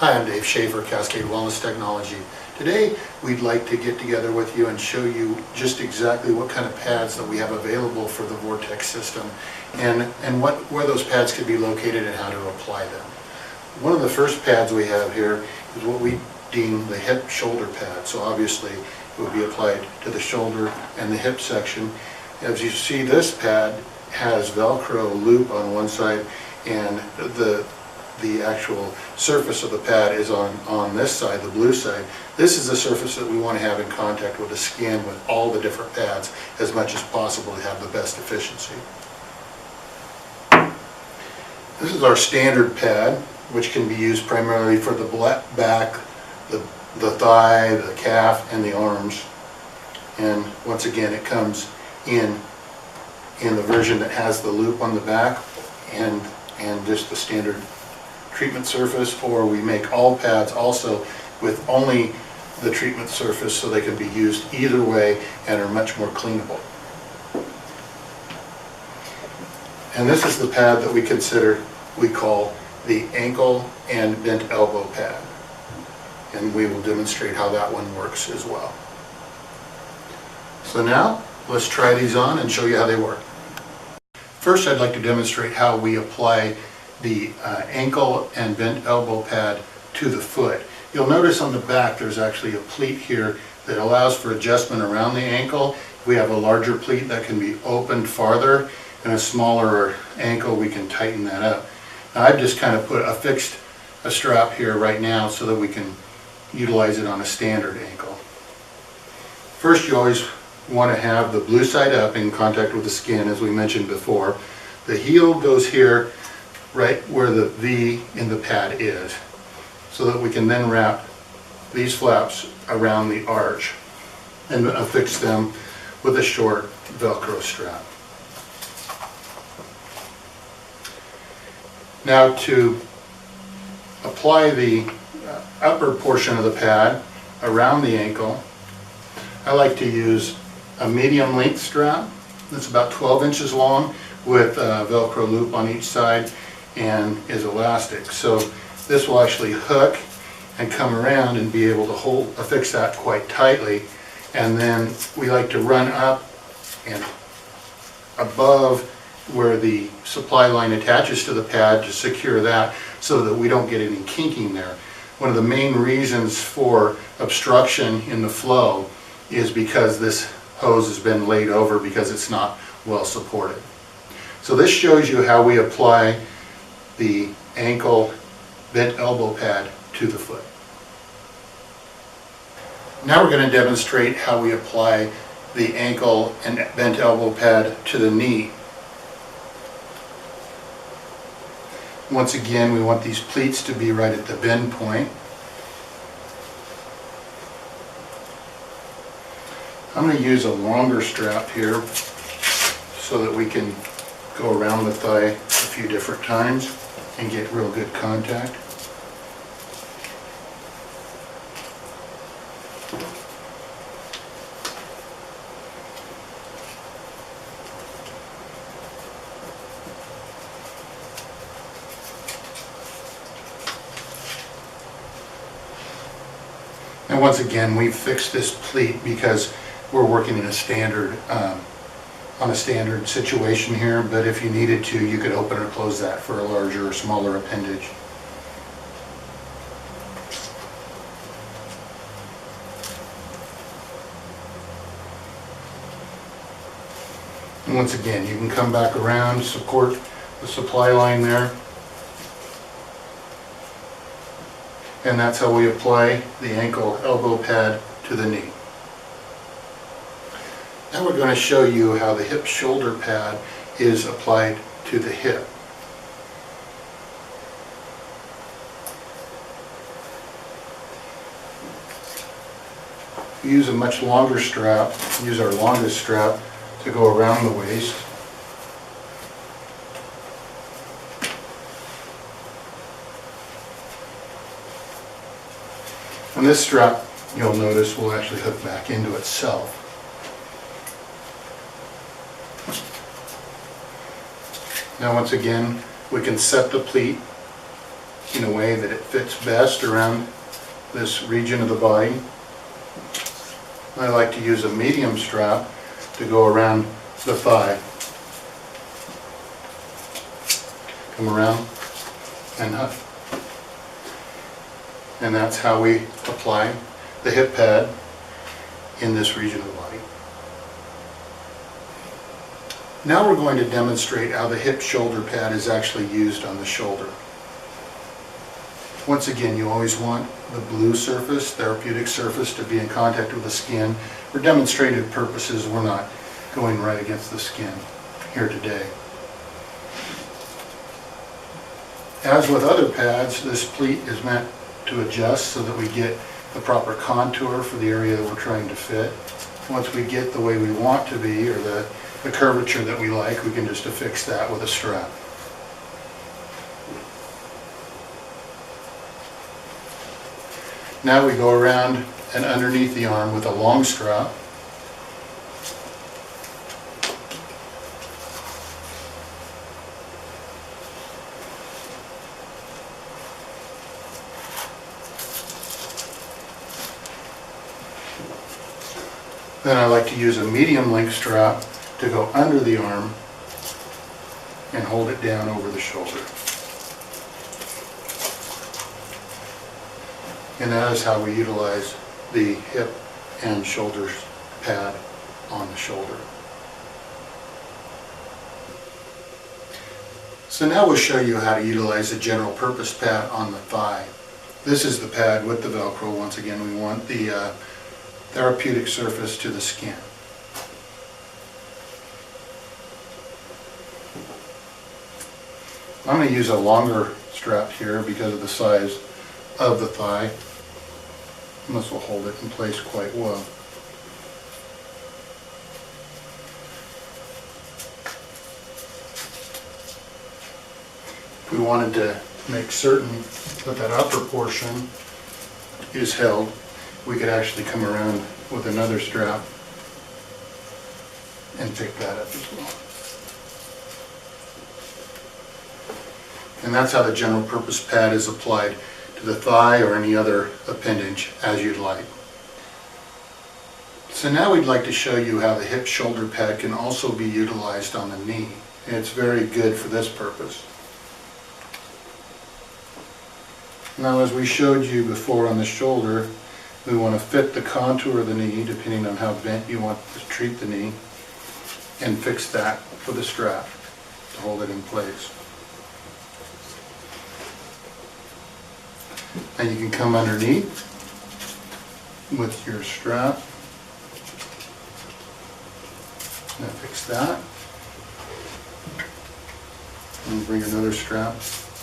Hi, I'm Dave Schaefer, Cascade Wellness Technology. Today we'd like to get together with you and show you just exactly what kind of pads that we have available for the VORTEQ system and where those pads could be located and how to apply them. One of the first pads we have here is what we deem the hip shoulder pad. So obviously it would be applied to the shoulder and the hip section. As you see, this pad has Velcro loop on one side and the actual surface of the pad is on this side, the blue side. This is the surface that we want to have in contact with the skin with all the different pads as much as possible to have the best efficiency. This is our standard pad, which can be used primarily for the back, the thigh, the calf, and the arms. And once again, it comes in the version that has the loop on the back and just the standard treatment surface, or we make all pads also with only the treatment surface so they can be used either way and are much more cleanable. And this is the pad that we call the ankle and bent elbow pad, and we will demonstrate how that one works as well. So now let's try these on and show you how they work. First, I'd like to demonstrate how we apply the ankle and bent elbow pad to the foot. You'll notice on the back there's actually a pleat here that allows for adjustment around the ankle. If we have a larger pleat, that can be opened farther, and a smaller ankle, we can tighten that up. Now, I've just kind of affixed a strap here right now so that we can utilize it on a standard ankle. First, you always want to have the blue side up in contact with the skin, as we mentioned before. The heel goes here right where the V in the pad is, so that we can then wrap these flaps around the arch and affix them with a short Velcro strap. Now, to apply the upper portion of the pad around the ankle, I like to use a medium length strap that's about 12 inches long with a Velcro loop on each side and is elastic. So this will actually hook and come around and be able to affix that quite tightly. And then we like to run up and above where the supply line attaches to the pad to secure that so that we don't get any kinking there. One of the main reasons for obstruction in the flow is because this hose has been laid over because it's not well supported. So this shows you how we apply the ankle bent elbow pad to the foot. Now we're going to demonstrate how we apply the ankle and bent elbow pad to the knee. Once again, we want these pleats to be right at the bend point. I'm going to use a longer strap here so that we can go around the thigh a few different times and get real good contact. And once again, we've fixed this pleat because we're working in a standard on a standard situation here, but if you needed to, you could open or close that for a larger or smaller appendage. And once again, you can come back around, support the supply line there, and that's how we apply the ankle elbow pad to the knee. Now we're going to show you how the hip shoulder pad is applied to the hip. We use a much longer strap, use our longest strap to go around the waist. And this strap, you'll notice, will actually hook back into itself. Now once again, we can set the pleat in a way that it fits best around this region of the body. I like to use a medium strap to go around the thigh. Come around and up. And that's how we apply the hip pad in this region of the body. Now we're going to demonstrate how the hip shoulder pad is actually used on the shoulder. Once again, you always want the blue surface, therapeutic surface, to be in contact with the skin. For demonstrative purposes, we're not going right against the skin here today. As with other pads, this pleat is meant to adjust so that we get the proper contour for the area that we're trying to fit. Once we get the way we want to be, or the curvature that we like, we can just affix that with a strap. Now we go around and underneath the arm with a long strap. Then I like to use a medium length strap to go under the arm and hold it down over the shoulder. And that is how we utilize the hip and shoulder pad on the shoulder. So now we'll show you how to utilize a general purpose pad on the thigh. This is the pad with the Velcro. Once again, we want the therapeutic surface to the skin. I'm going to use a longer strap here because of the size of the thigh, and this will hold it in place quite well. If we wanted to make certain that that upper portion is held, we could actually come around with another strap and pick that up as well. And that's how the general purpose pad is applied to the thigh or any other appendage as you'd like. So now we'd like to show you how the hip shoulder pad can also be utilized on the knee. And it's very good for this purpose. Now, as we showed you before on the shoulder, we want to fit the contour of the knee, depending on how bent you want to treat the knee, and fix that with a strap to hold it in place. And you can come underneath with your strap and fix that. And bring another strap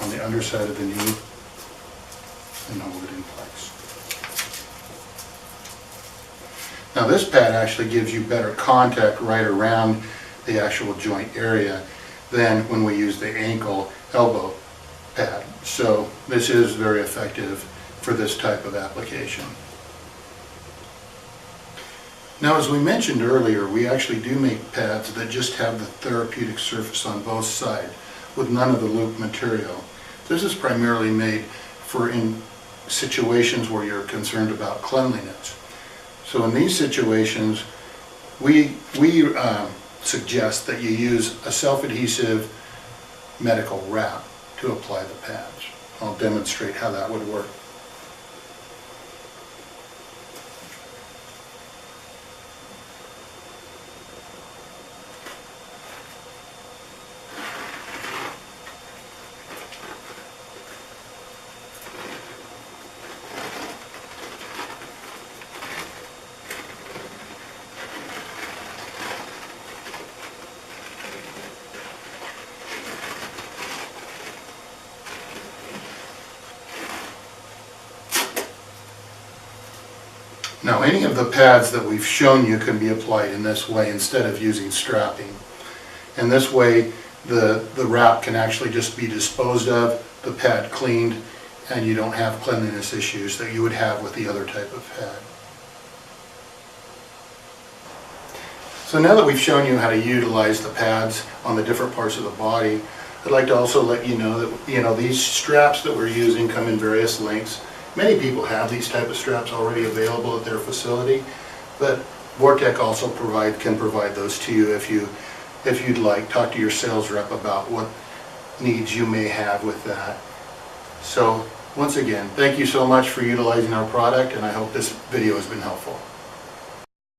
on the underside of the knee and hold it in place. Now this pad actually gives you better contact right around the actual joint area than when we use the ankle elbow pad. So this is very effective for this type of application. Now, as we mentioned earlier, we actually do make pads that just have the therapeutic surface on both sides with none of the loop material. This is primarily made for in situations where you're concerned about cleanliness. So in these situations, we suggest that you use a self-adhesive medical wrap to apply the pads. I'll demonstrate how that would work. Now, any of the pads that we've shown you can be applied in this way instead of using strapping. And this way, the wrap can actually just be disposed of, the pad cleaned, and you don't have cleanliness issues that you would have with the other type of pad. So now that we've shown you how to utilize the pads on the different parts of the body, I'd like to also let you know that, these straps that we're using come in various lengths. Many people have these type of straps already available at their facility, but VORTEQ also can provide those to you if you'd like. Talk to your sales rep about what needs you may have with that. So once again, thank you so much for utilizing our product, and I hope this video has been helpful.